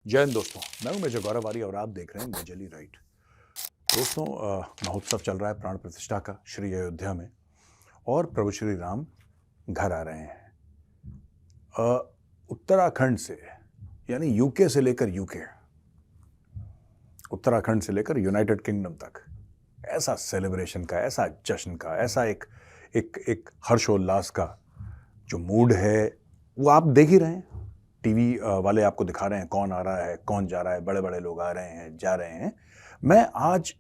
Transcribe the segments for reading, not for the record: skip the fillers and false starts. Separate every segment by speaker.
Speaker 1: जय हिंद दोस्तों। मैं हूं मेजर गौरव आर्य और आप देख रहे हैं गजली राइट। दोस्तों, महोत्सव चल रहा है प्राण प्रतिष्ठा का श्री अयोध्या में और प्रभु श्री राम घर आ रहे हैं। उत्तराखंड से यानी यूके से लेकर उत्तराखंड से लेकर यूनाइटेड किंगडम तक ऐसा सेलिब्रेशन का, ऐसा जश्न का, ऐसा एक एक एक हर्षोल्लास का जो मूड है वो आप देख ही रहे हैं। टीवी वाले आपको दिखा रहे हैं कौन आ रहा है, कौन जा रहा है, बड़े बड़े लोग आ रहे हैं, जा रहे हैं। मैं आज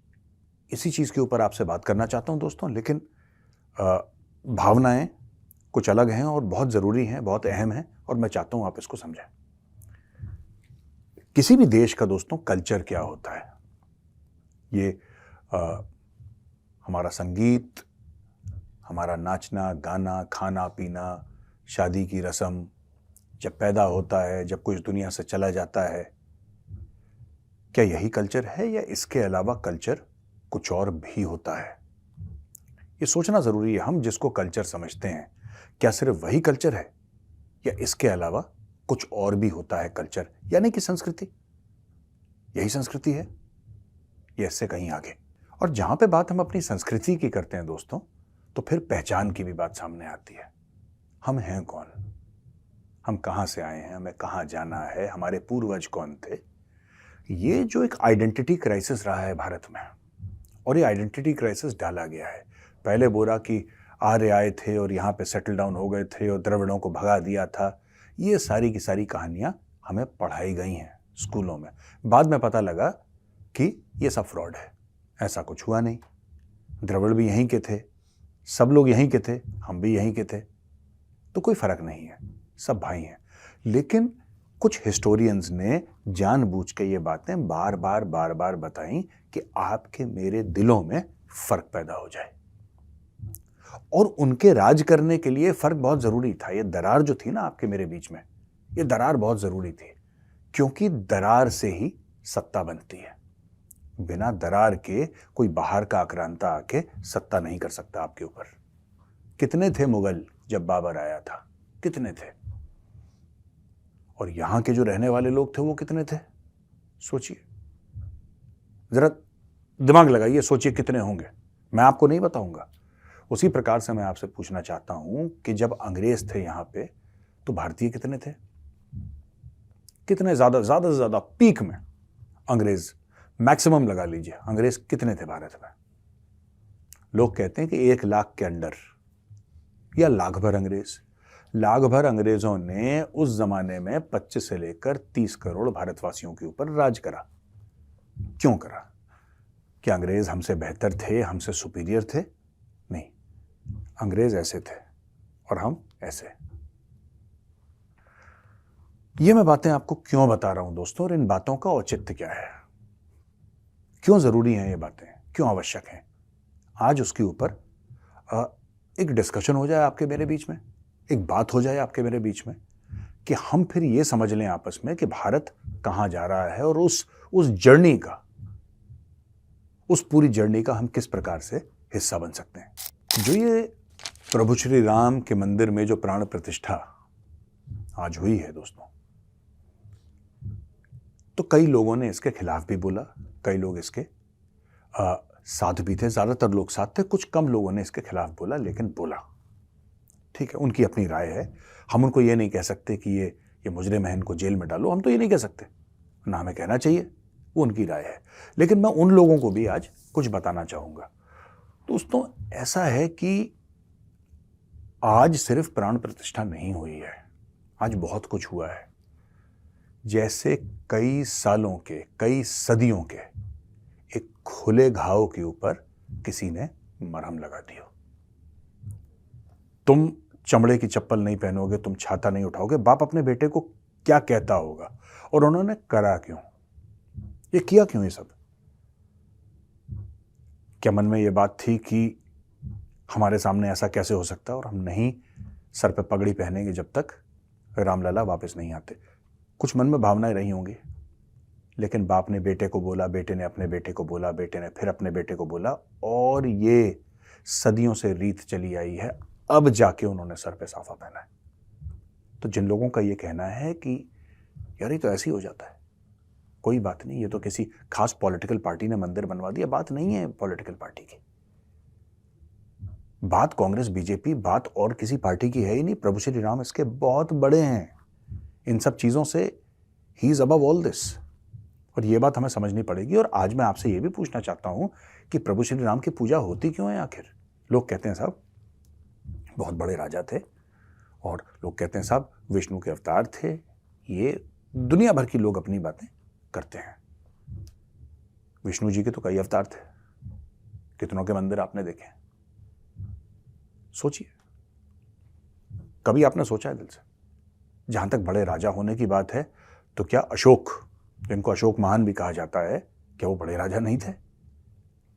Speaker 1: इसी चीज़ के ऊपर आपसे बात करना चाहता हूं दोस्तों, लेकिन भावनाएं कुछ अलग हैं और बहुत ज़रूरी हैं, बहुत अहम हैं और मैं चाहता हूं आप इसको समझें। किसी भी देश का दोस्तों कल्चर क्या होता है, ये हमारा संगीत, हमारा नाचना गाना, खाना पीना, शादी की रस्म, जब पैदा होता है, जब कुछ दुनिया से चला जाता है, क्या यही कल्चर है या इसके अलावा कल्चर कुछ और भी होता है? ये सोचना जरूरी है। हम जिसको कल्चर समझते हैं, क्या सिर्फ वही कल्चर है या इसके अलावा कुछ और भी होता है कल्चर, यानी कि संस्कृति? यही संस्कृति है या इससे कहीं आगे? और जहां पे बात हम अपनी संस्कृति की करते हैं दोस्तों, तो फिर पहचान की भी बात सामने आती है। हम हैं कौन, हम कहां से आए हैं, हमें कहां जाना है, हमारे पूर्वज कौन थे। ये जो एक आइडेंटिटी क्राइसिस रहा है भारत में, और ये आइडेंटिटी क्राइसिस डाला गया है। पहले बोला कि आर्य आए थे और यहाँ पे सेटल डाउन हो गए थे और द्रविड़ों को भगा दिया था। ये सारी की सारी कहानियां हमें पढ़ाई गई हैं स्कूलों में। बाद में पता लगा कि ये सब फ्रॉड है, ऐसा कुछ हुआ नहीं। द्रविड़ भी यहीं के थे, सब लोग यहीं के थे, हम भी यहीं के थे, तो कोई फर्क नहीं है, सब भाई हैं। लेकिन कुछ हिस्टोरियंस ने जानबूझ के ये बातें बार बार बताई कि आपके मेरे दिलों में फर्क पैदा हो जाए, और उनके राज करने के लिए फर्क बहुत जरूरी था। ये दरार जो थी ना आपके मेरे बीच में, ये दरार बहुत जरूरी थी, क्योंकि दरार से ही सत्ता बनती है। बिना दरार के कोई बाहर का आक्रांता आके सत्ता नहीं कर सकता आपके ऊपर। कितने थे मुगल जब बाबर आया था, कितने थे? और यहां के जो रहने वाले लोग थे वो कितने थे? सोचिए, जरा दिमाग लगाइए, सोचिए कितने होंगे। मैं आपको नहीं बताऊंगा। उसी प्रकार से मैं आपसे पूछना चाहता हूं कि जब अंग्रेज थे यहां पे, तो भारतीय कितने थे? कितने? ज्यादा से ज्यादा पीक में अंग्रेज, मैक्सिमम लगा लीजिए, अंग्रेज कितने थे भारत में? लोग कहते हैं कि 1 लाख के अंडर या लाख भर अंग्रेज। लाख भर अंग्रेजों ने उस जमाने में 25 से लेकर 30 करोड़ भारतवासियों के ऊपर राज करा। क्यों करा? क्या अंग्रेज हमसे बेहतर थे, हमसे सुपीरियर थे? नहीं, अंग्रेज ऐसे थे और हम ऐसे। ये मैं बातें आपको क्यों बता रहा हूं दोस्तों, और इन बातों का औचित्य क्या है, क्यों जरूरी हैं ये बातें, क्यों आवश्यक हैं? आज उसके ऊपर एक डिस्कशन हो जाए आपके मेरे बीच में, एक बात हो जाए आपके मेरे बीच में, कि हम फिर ये समझ लें आपस में कि भारत कहां जा रहा है और उस जर्नी का, उस पूरी जर्नी का हम किस प्रकार से हिस्सा बन सकते हैं। जो ये प्रभु श्री राम के मंदिर में जो प्राण प्रतिष्ठा आज हुई है दोस्तों, तो कई लोगों ने इसके खिलाफ भी बोला, कई लोग इसके साथ भी थे, ज्यादातर लोग साथ थे, कुछ कम लोगों ने इसके खिलाफ बोला, लेकिन बोला। ठीक है, उनकी अपनी राय है। हम उनको ये नहीं कह सकते कि ये मुजरिम है, इनको जेल में डालो, हम तो ये नहीं कह सकते, ना हमें कहना चाहिए, वो उनकी राय है। लेकिन मैं उन लोगों को भी आज कुछ बताना चाहूंगा। दोस्तों, ऐसा है कि आज सिर्फ प्राण प्रतिष्ठा नहीं हुई है, आज बहुत कुछ हुआ है। जैसे कई सालों के, कई सदियों के एक खुले घाव के ऊपर किसी ने मरहम लगा दी हो। तुम चमड़े की चप्पल नहीं पहनोगे, तुम छाता नहीं उठाओगे, बाप अपने बेटे को क्या कहता होगा? और उन्होंने करा क्यों? ये किया क्यों ये सब? क्या मन में ये बात थी कि हमारे सामने ऐसा कैसे हो सकता है और हम नहीं सर पे पगड़ी पहनेंगे जब तक रामलला वापस नहीं आते? कुछ मन में भावनाएं रही होंगी, लेकिन बाप ने बेटे को बोला, बेटे ने अपने बेटे को बोला, बेटे ने फिर अपने बेटे को बोला, और ये सदियों से रीत चली आई है। अब जाके उन्होंने सर पे साफा पहना है। तो जिन लोगों का ये कहना है कि यार ये तो ऐसे ही हो जाता है, कोई बात नहीं, ये तो किसी खास पॉलिटिकल पार्टी ने मंदिर बनवा दिया, बात नहीं है पॉलिटिकल पार्टी की, बात कांग्रेस बीजेपी, बात और किसी पार्टी की है ही नहीं। प्रभु श्री राम इसके बहुत बड़े हैं, इन सब चीजों से he is above all this, और ये बात हमें समझनी पड़ेगी। और आज मैं आपसे ये भी पूछना चाहता हूं कि प्रभु श्री राम की पूजा होती क्यों है आखिर? लोग कहते हैं साहब बहुत बड़े राजा थे, और लोग कहते हैं साहब विष्णु के अवतार थे, ये दुनिया भर की लोग अपनी बातें करते हैं। विष्णु जी के तो कई अवतार थे, कितनों के मंदिर आपने देखे? सोचिए, कभी आपने सोचा है दिल से? जहां तक बड़े राजा होने की बात है, तो क्या अशोक, जिनको अशोक महान भी कहा जाता है, क्या वो बड़े राजा नहीं थे?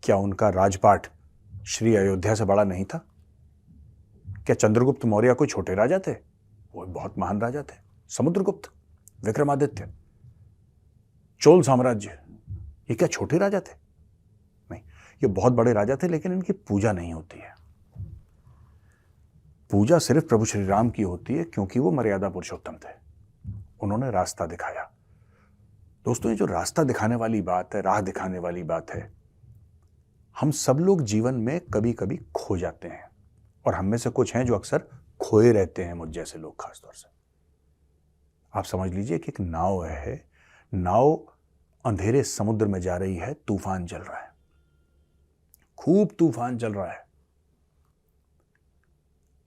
Speaker 1: क्या उनका राजपाट श्री अयोध्या से बड़ा नहीं था? क्या चंद्रगुप्त मौर्य कोई छोटे राजा थे? वो बहुत महान राजा थे। समुद्रगुप्त, विक्रमादित्य, चोल साम्राज्य, ये क्या छोटे राजा थे? नहीं, ये बहुत बड़े राजा थे, लेकिन इनकी पूजा नहीं होती है। पूजा सिर्फ प्रभु श्री राम की होती है, क्योंकि वो मर्यादा पुरुषोत्तम थे, उन्होंने रास्ता दिखाया। दोस्तों, ये जो रास्ता दिखाने वाली बात है, राह दिखाने वाली बात है, हम सब लोग जीवन में कभी कभी खो जाते हैं, और हम में से कुछ हैं जो अक्सर खोए रहते हैं, मुझ जैसे लोग खासतौर से। आप समझ लीजिए कि एक नाव है, नाव अंधेरे समुद्र में जा रही है, तूफान चल रहा है, खूब तूफान चल रहा है,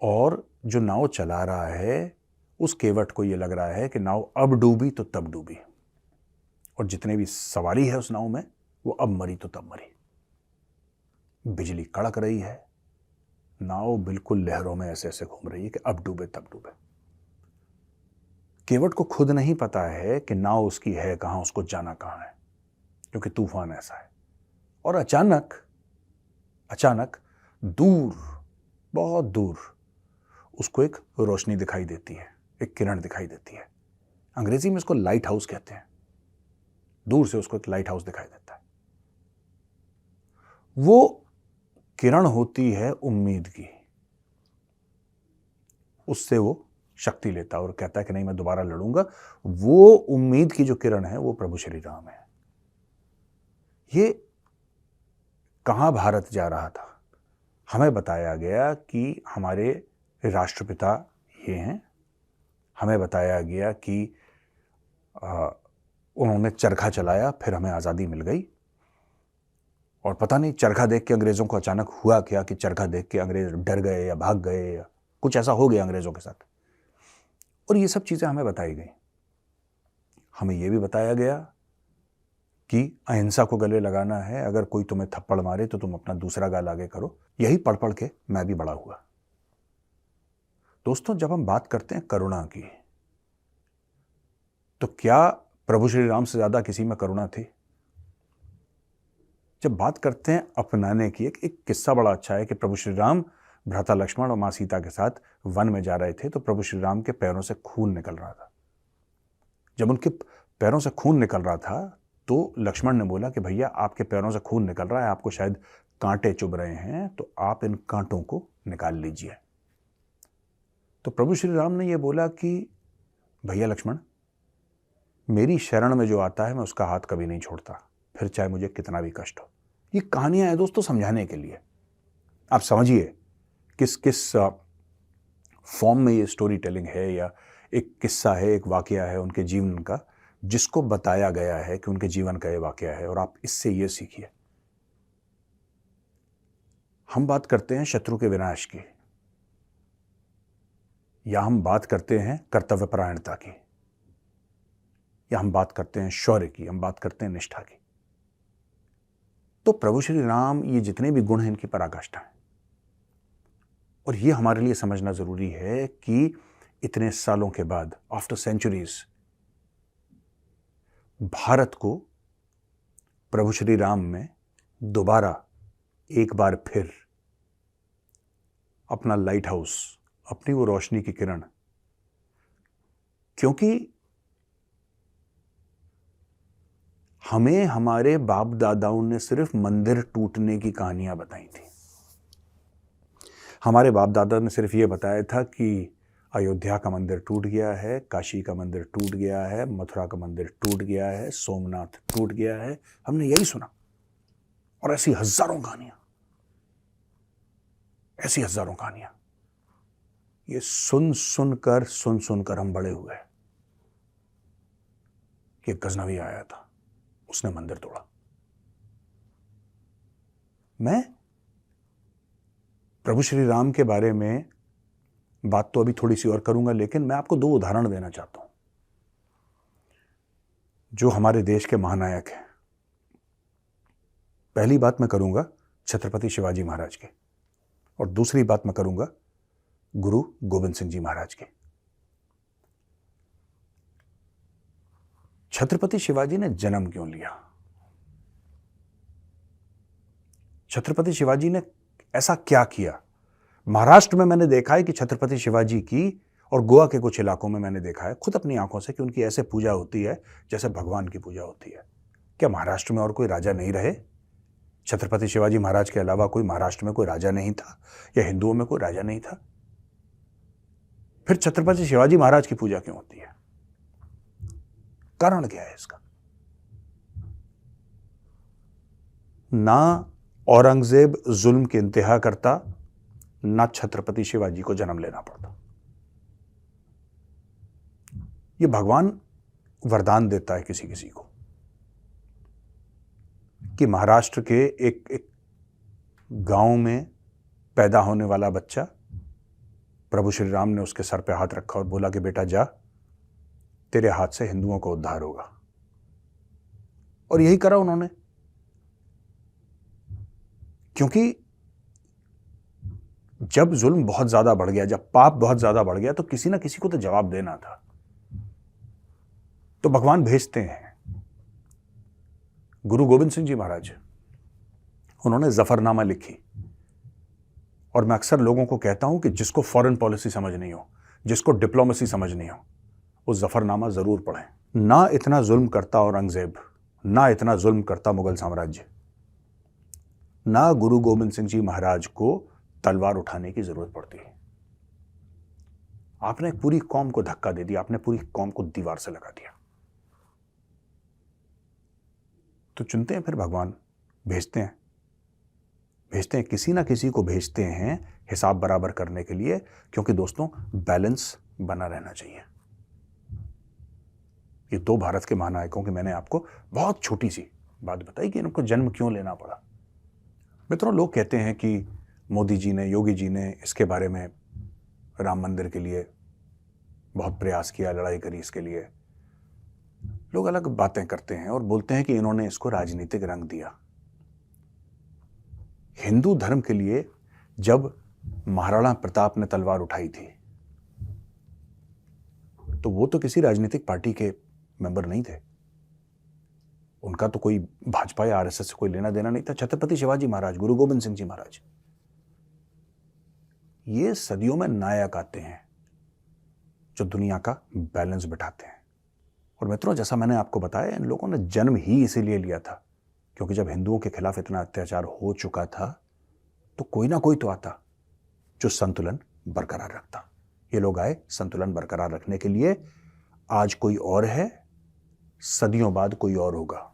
Speaker 1: और जो नाव चला रहा है उस केवट को यह लग रहा है कि नाव अब डूबी तो तब डूबी, और जितने भी सवारी है उस नाव में वो अब मरी तो तब मरी। बिजली कड़क रही है, नाव बिल्कुल लहरों में ऐसे ऐसे घूम रही है कि अब डूबे तब डूबे। केवट को खुद नहीं पता है कि नाव उसकी है कहां, उसको जाना कहां है, क्योंकि तूफान ऐसा है। और अचानक दूर, बहुत दूर उसको एक रोशनी दिखाई देती है, एक किरण दिखाई देती है। अंग्रेजी में इसको लाइट हाउस कहते हैं। दूर से उसको एक लाइट हाउस दिखाई देता है। वो किरण होती है उम्मीद की, उससे वो शक्ति लेता है और कहता है कि नहीं, मैं दोबारा लड़ूंगा। वो उम्मीद की जो किरण है वो प्रभु श्री राम है। ये कहां भारत जा रहा था? हमें बताया गया कि हमारे राष्ट्रपिता ये हैं, हमें बताया गया कि उन्होंने चरखा चलाया, फिर हमें आज़ादी मिल गई। और पता नहीं चरखा देख के अंग्रेज़ों को अचानक हुआ क्या कि चरखा देख के अंग्रेज डर गए या भाग गए, या कुछ ऐसा हो गया अंग्रेज़ों के साथ। और ये सब चीज़ें हमें बताई गई। हमें यह भी बताया गया कि अहिंसा को गले लगाना है, अगर कोई तुम्हें थप्पड़ मारे तो तुम अपना दूसरा गाल आगे करो। यही पढ़ पढ़ के मैं भी बड़ा हुआ। दोस्तों, जब हम बात करते हैं करुणा की, तो क्या प्रभु श्री राम से ज्यादा किसी में करुणा थी? जब बात करते हैं अपनाने की, एक किस्सा बड़ा अच्छा है कि प्रभु श्री राम भ्राता लक्ष्मण और मां सीता के साथ वन में जा रहे थे, तो प्रभु श्री राम के पैरों से खून निकल रहा था। जब उनके पैरों से खून निकल रहा था तो लक्ष्मण ने बोला कि भैया, आपके पैरों से खून निकल रहा है, आपको शायद कांटे चुभ रहे हैं, तो आप इन कांटों को निकाल लीजिए। तो प्रभु श्री राम ने यह बोला कि भैया लक्ष्मण, मेरी शरण में जो आता है मैं उसका हाथ कभी नहीं छोड़ता, फिर चाहे मुझे कितना भी कष्ट हो। ये कहानियां हैं दोस्तों समझाने के लिए। आप समझिए किस किस फॉर्म में ये स्टोरी टेलिंग है, या एक किस्सा है, एक वाकया है उनके जीवन का, जिसको बताया गया है कि उनके जीवन का ये वाकया है, और आप इससे ये सीखिए। हम बात करते हैं शत्रु के विनाश की, या हम बात करते हैं कर्तव्यपरायणता की, या हम बात करते हैं शौर्य की, हम बात करते हैं निष्ठा की। तो प्रभु श्री राम, ये जितने भी गुण हैं, इनकी पराकाष्ठा है। और ये हमारे लिए समझना जरूरी है कि इतने सालों के बाद, आफ्टर सेंचुरीज, भारत को प्रभु श्री राम में दोबारा एक बार फिर अपना लाइट हाउस, अपनी वो रोशनी की किरण, क्योंकि हमें हमारे बाप दादाओं ने सिर्फ मंदिर टूटने की कहानियां बताई थी। हमारे बाप दादा ने सिर्फ ये बताया था कि अयोध्या का मंदिर टूट गया है, काशी का मंदिर टूट गया है, मथुरा का मंदिर टूट गया है, सोमनाथ टूट गया है। हमने यही सुना, और ऐसी हजारों कहानियां, ऐसी हजारों कहानियां। ये सुन सुनकर हम बड़े हुए कि एक गजनवी आया था, उसने मंदिर तोड़ा। मैं प्रभु श्री राम के बारे में बात तो अभी थोड़ी सी और करूंगा, लेकिन मैं आपको 2 उदाहरण देना चाहता हूं जो हमारे देश के महानायक हैं। पहली बात मैं करूंगा छत्रपति शिवाजी महाराज की, और दूसरी बात मैं करूंगा गुरु गोविंद सिंह जी महाराज की। छत्रपति शिवाजी ने जन्म क्यों लिया? छत्रपति शिवाजी ने ऐसा क्या किया? महाराष्ट्र में मैंने देखा है कि छत्रपति शिवाजी की, और गोवा के कुछ इलाकों में मैंने देखा है खुद अपनी आंखों से कि उनकी ऐसे पूजा होती है जैसे भगवान की पूजा होती है। क्या महाराष्ट्र में और कोई राजा नहीं रहे? छत्रपति शिवाजी महाराज के अलावा कोई महाराष्ट्र में कोई राजा नहीं था, या हिंदुओं में कोई राजा नहीं था? फिर छत्रपति शिवाजी महाराज की पूजा क्यों होती है? कारण क्या है इसका? ना औरंगजेब जुल्म की इंतहा करता, ना छत्रपति शिवाजी को जन्म लेना पड़ता। ये भगवान वरदान देता है किसी किसी को कि महाराष्ट्र के एक गांव में पैदा होने वाला बच्चा, प्रभु श्री राम ने उसके सर पे हाथ रखा और बोला कि बेटा जा, तेरे हाथ से हिंदुओं को उद्धार होगा। और यही करा उन्होंने, क्योंकि जब जुल्म बहुत ज्यादा बढ़ गया, जब पाप बहुत ज्यादा बढ़ गया, तो किसी ना किसी को तो जवाब देना था। तो भगवान भेजते हैं। गुरु गोविंद सिंह जी महाराज, उन्होंने जफरनामा लिखी, और मैं अक्सर लोगों को कहता हूं कि जिसको फॉरेन पॉलिसी समझ नहीं हो, जिसको डिप्लोमेसी समझ नहीं हो, वो जफरनामा जरूर पढ़ें। ना इतना जुल्म करता औरंगजेब, ना इतना जुल्म करता मुगल साम्राज्य, ना गुरु गोविंद सिंह जी महाराज को तलवार उठाने की जरूरत पड़ती है। आपने पूरी कौम को धक्का दे दिया, आपने पूरी कौम को दीवार से लगा दिया। तो चुनते हैं फिर भगवान, भेजते हैं किसी ना किसी को भेजते हैं हिसाब बराबर करने के लिए, क्योंकि दोस्तों बैलेंस बना रहना चाहिए। ये 2 भारत के महानायकों की मैंने आपको बहुत छोटी सी बात बताई कि इनको जन्म क्यों लेना पड़ा। मित्रों, लोग कहते हैं कि मोदी जी ने, योगी जी ने इसके बारे में, राम मंदिर के लिए बहुत प्रयास किया, लड़ाई करी इसके लिए। लोग अलग बातें करते हैं और बोलते हैं कि इन्होंने इसको राजनीतिक रंग दिया। हिंदू धर्म के लिए जब महाराणा प्रताप ने तलवार उठाई थी, तो वो तो किसी राजनीतिक पार्टी के मेंबर नहीं थे, उनका तो कोई भाजपा या आरएसएस से कोई लेना देना नहीं था। छत्रपति शिवाजी महाराज, गुरु गोविंद सिंह जी महाराज, ये सदियों में नायक आते हैं जो दुनिया का बैलेंस बिठाते हैं। और मित्रों, जैसा मैंने आपको बताया, इन लोगों ने जन्म ही इसीलिए लिया था क्योंकि जब हिंदुओं के खिलाफ इतना अत्याचार हो चुका था, तो कोई ना कोई तो आता जो संतुलन बरकरार रखता। ये लोग आए संतुलन बरकरार रखने के लिए। आज कोई और है, सदियों बाद कोई और होगा,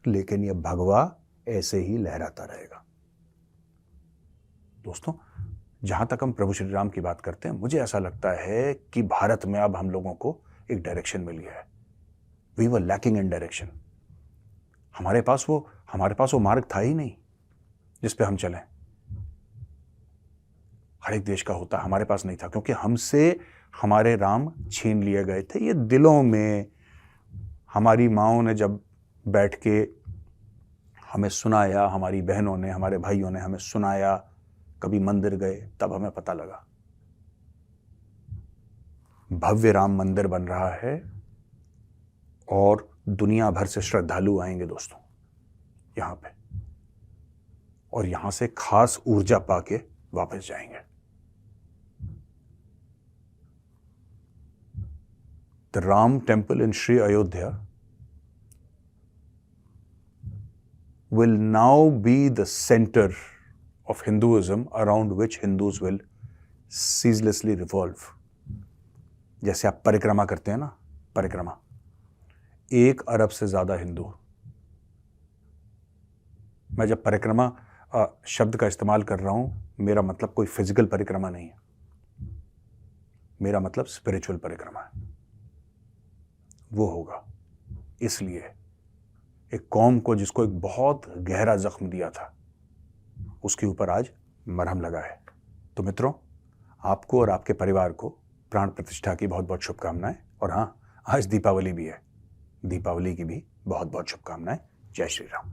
Speaker 1: लेकिन यह भगवा ऐसे ही लहराता रहेगा। दोस्तों, जहां तक हम प्रभु श्री राम की बात करते हैं, मुझे ऐसा लगता है कि भारत में अब हम लोगों को एक डायरेक्शन मिली है। We were lacking in direction. हमारे पास वो मार्ग था ही नहीं जिस पे हम चलें। हर एक देश का होता, हमारे पास नहीं था, क्योंकि हमसे हमारे राम छीन लिए गए थे। ये दिलों में हमारी माओं ने जब बैठ के हमें सुनाया, हमारी बहनों ने, हमारे भाइयों ने हमें सुनाया, कभी मंदिर गए, तब हमें पता लगा भव्य राम मंदिर बन रहा है और दुनिया भर से श्रद्धालु आएंगे दोस्तों यहां पे, और यहां से खास ऊर्जा पाके वापस जाएंगे। The Ram temple in Sri Ayodhya will now be the center of Hinduism around which Hindus will ceaselessly revolve. जैसे आप परिक्रमा करते हैं ना, परिक्रमा, 1 अरब से ज़्यादा हिंदू। मैं जब परिक्रमा शब्द का इस्तेमाल कर रहा हूं, मेरा मतलब कोई फिजिकल परिक्रमा नहीं है, मेरा मतलब स्पिरिचुअल परिक्रमा है। वो होगा इसलिए एक कौम को जिसको एक बहुत गहरा जख्म दिया था, उसके ऊपर आज मरहम लगा है। तो मित्रों, आपको और आपके परिवार को प्राण प्रतिष्ठा की बहुत बहुत शुभकामनाएं। और हाँ, आज दीपावली भी है, दीपावली की भी बहुत बहुत शुभकामनाएं। जय श्री राम।